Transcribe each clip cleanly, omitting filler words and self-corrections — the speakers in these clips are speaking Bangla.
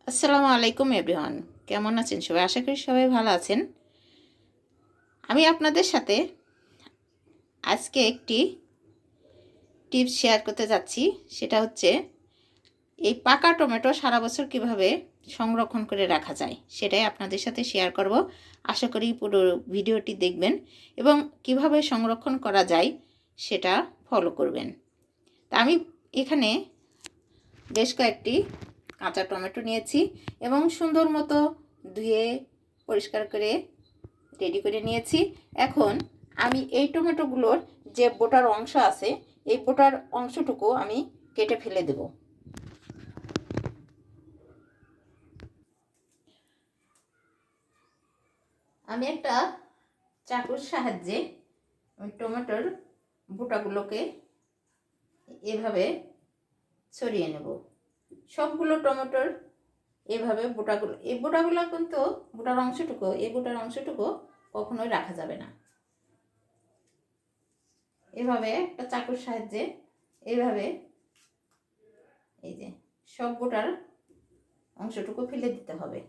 আসসালামু আলাইকুম এভরিওয়ান, কেমন আছেন সবাই? আশা করি সবাই ভালো আছেন। আমি আপনাদের সাথে আজকে একটি টিপস শেয়ার করতে যাচ্ছি। সেটা হচ্ছে এই পাকা টমেটো সারা বছর কিভাবে সংরক্ষণ করে রাখা যায়, সেটাই আপনাদের সাথে শেয়ার করব। আশা করি পুরো ভিডিওটি দেখবেন এবং কিভাবে সংরক্ষণ করা যায় সেটা ফলো করবেন। তা আমি এখানে বেশ কয়েকটি কাঁচা টমেটো নিয়েছি এবং সুন্দর মতো ধুয়ে পরিষ্কার করে রেডি করে নিয়েছি। এখন আমি এই টমেটোগুলোর যে বোটার অংশ আছে, এই বোটার অংশটুকু আমি কেটে ফেলে দেব। আমি একটা চাকুর সাহায্যে টমেটোর বোটাগুলোকে এভাবে ছড়িয়ে নেব। সবগুলো টমেটোর এভাবে এই বোটাগুলো কিন্তু এই বোটার অংশটুকু কখনোই রাখা যাবে না। এভাবে একটা চাকুর সাহায্যে এইভাবে এই যে সব বোটার অংশটুকু ফেলে দিতে হবে।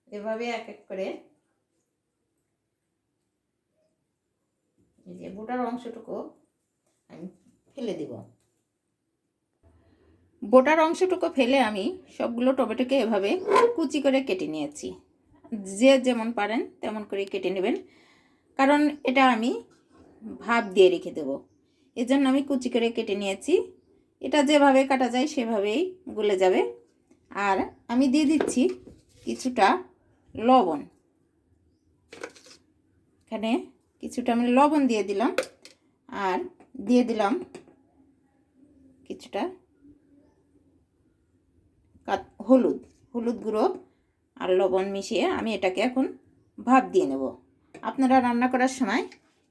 এভাবে এক এক করে এই যে বোটার অংশটুকু আমি ফেলে দিব। বোটার অংশটুকু ফেলে আমি সবগুলো টমেটোকে এভাবে কুচি করে কেটে নিয়েছি। যে যেমন পারেন তেমন করে কেটে নেবেন, কারণ এটা আমি ভাপ দিয়ে রেখে দেব, এজন্য আমি কুচি করে কেটে নিয়েছি। এটা যেভাবে কাটা যায় সেভাবেই গলে যাবে। আর আমি দিয়ে দিচ্ছি কিছুটা লবণ। এখানে কিছুটা আমি লবণ দিয়ে দিলাম, আর দিয়ে দিলাম কিছুটা হলুদ গুঁড়ো আর লবণ মিশিয়ে আমি এটাকে এখন ভাপ দিয়ে নেব। আপনারা রান্না করার সময়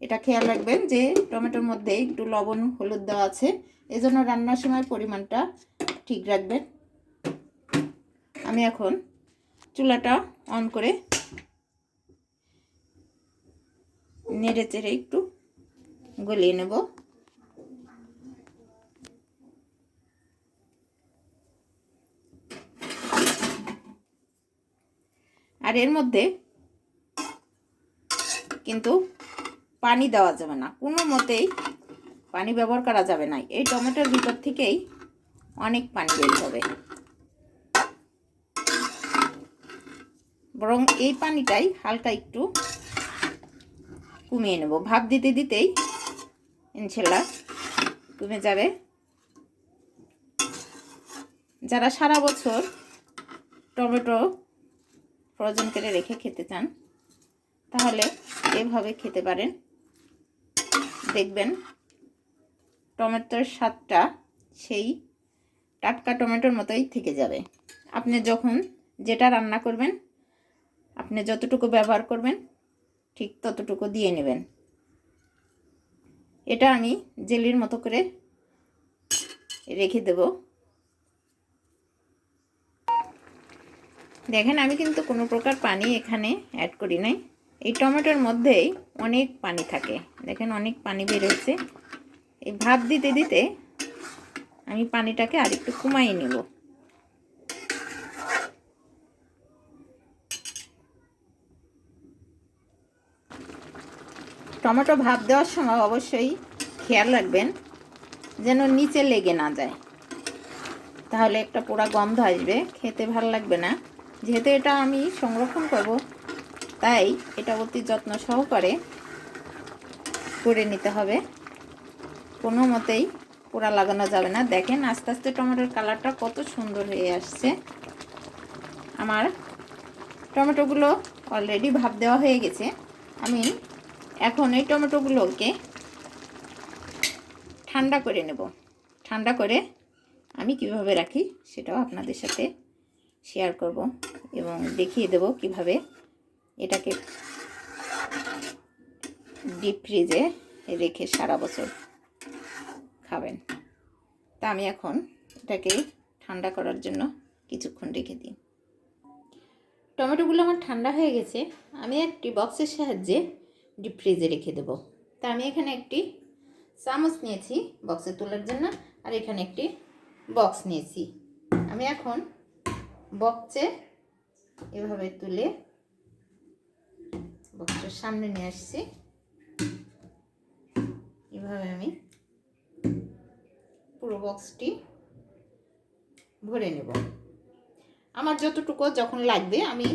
এটা খেয়াল রাখবেন যে টমেটোর মধ্যে একটু লবণ হলুদ দেওয়া আছে, এজন্য রান্নার সময় পরিমাণটা ঠিক রাখবেন। আমি এখন চুলাটা অন করে নেড়ে চেড়ে একটু গলিয়ে নেব। আর এর মধ্যে কিন্তু পানি দেওয়া যাবে না, কোনো মতেই পানি ব্যবহার করা যাবে না। এই টমেটোর ভিতর থেকেই অনেক পানি বের হবে, বরং এই পানিটাই হালকা একটু কমিয়ে নেব। ভাপ দিতে দিতেই ইনশাল্লাহ কমে যাবে। যারা সারা বছর টমেটো ফ্রোজেন করে রেখে খেতে চান তাহলে এভাবে খেতে পারেন, দেখবেন টমেটোর স্বাদটা সেই টাটকা টমেটোর মতোই থেকে যাবে। আপনি যখন যেটা রান্না করবেন, আপনি যতটুকু ব্যবহার করবেন ঠিক ততটুকু দিয়ে নেবেন। এটা আমি জেলির মতো করে রেখে দেব। দেখেন আমি কিন্তু কোনো প্রকার পানি এখানে অ্যাড করি নাই। এই টমেটোর মধ্যেই অনেক পানি থাকে, দেখেন অনেক পানি বের হচ্ছে। এই ভাপ দিতে দিতে আমি পানিটাকে আরেকটু কমিয়ে নেব। টমেটো ভাপ দেওয়ার সময় অবশ্যই খেয়াল রাখবেন যেন নিচে লেগে না যায়, তাহলে একটা পোড়া গন্ধ আসবে, খেতে ভালো লাগবে না। যেহেতু এটা আমি সংরক্ষণ করব, তাই এটা অতি যত্ন সহকারে করে নিতে হবে, কোনো মতেই পোড়া লাগানো যাবে না। দেখেন আস্তে আস্তে টমেটোর কালারটা কত সুন্দর হয়ে আসছে। আমার টমেটোগুলো অলরেডি ভাপ দেওয়া হয়ে গেছে। আমি এখন এই টমেটোগুলোকে ঠান্ডা করে নেব। ঠান্ডা করে আমি কিভাবে রাখি সেটাও আপনাদের সাথে শেয়ার করব এবং দেখিয়ে দেব কিভাবে এটাকে ডিপ ফ্রিজে রেখে সারা বছর খাবেন। তা আমি এখন এটাকে ঠান্ডা করার জন্য কিছুক্ষণ রেখে দিই। টমেটোগুলো আমার ঠান্ডা হয়ে গেছে। আমি একটি বক্সের সাহায্যে ডিপ ফ্রিজে রেখে দেবো। তা আমি এখানে একটি চামচ নিয়েছি বক্সে তোলার জন্য, আর এখানে একটি বক্স নিয়েছি। আমি এখন বক্সে এভাবে তুলে বক্সের সামনে নিয়ে আসছি। এভাবে আমি পুরো বক্সটি ভরে নেব। আমার যতটুকু যখন লাগবে আমি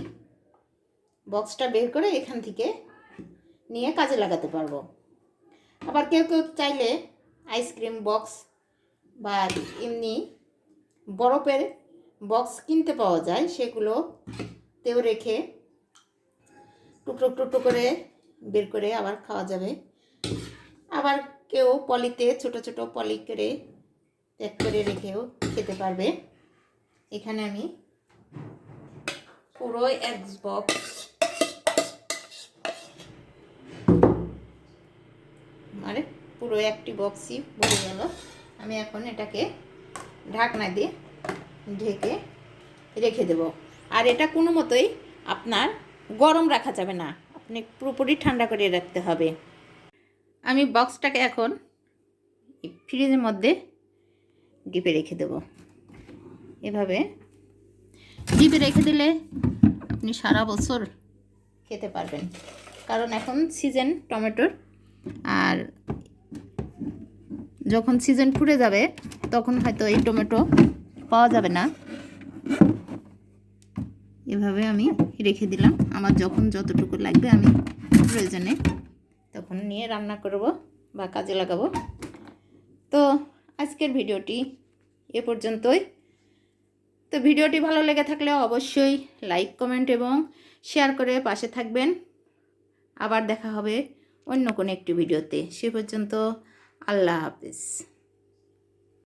বক্সটা বের করে এখান থেকে নিয়ে কাজে লাগাতে পারবো। আবার কেউ কেউ চাইলে আইসক্রিম বক্স বা এমনি বরফের বক্স কিনতে পাওয়া যায়, সেগুলোতেও রেখে টুকরো টুকরো করে বের করে আবার খাওয়া যাবে। আবার কেউ পলিতে ছোট ছোট পলি করে প্যাক করে রেখেও খেতে পারবে। এখানে আমি পুরো এক বক্স পুরো একটি বক্সই ভরে গেল। আমি এখন এটাকে ঢাকনা দিয়ে ঢেকে রেখে দেব। আর এটা কোনো মতোই আপনার গরম রাখা যাবে না, আপনি পুরোপুরি ঠান্ডা করে রাখতে হবে। আমি বক্সটাকে এখন ফ্রিজের মধ্যে ডিপে রেখে দেব। এভাবে ডিপে রেখে দিলে আপনি সারা বছর খেতে পারবেন, কারণ এখন সিজন টমেটোর। আর যখন সিজন ফুরে যাবে তখন হয়তো এই টমেটো পাওয়া যাবে না। এভাবে আমি রেখে দিলাম, আমার যখন যতটুকু লাগবে আমি প্রয়োজনে তখন নিয়ে রান্না করব বা কাজে লাগাবো। তো আজকের ভিডিওটি এ পর্যন্তই। তো ভিডিওটি ভালো লেগে থাকলে অবশ্যই লাইক কমেন্ট এবং শেয়ার করে পাশে থাকবেন। আবার দেখা হবে অন্য কোনো একটি ভিডিওতে। সে পর্যন্ত আল্লাহ হাফেজ।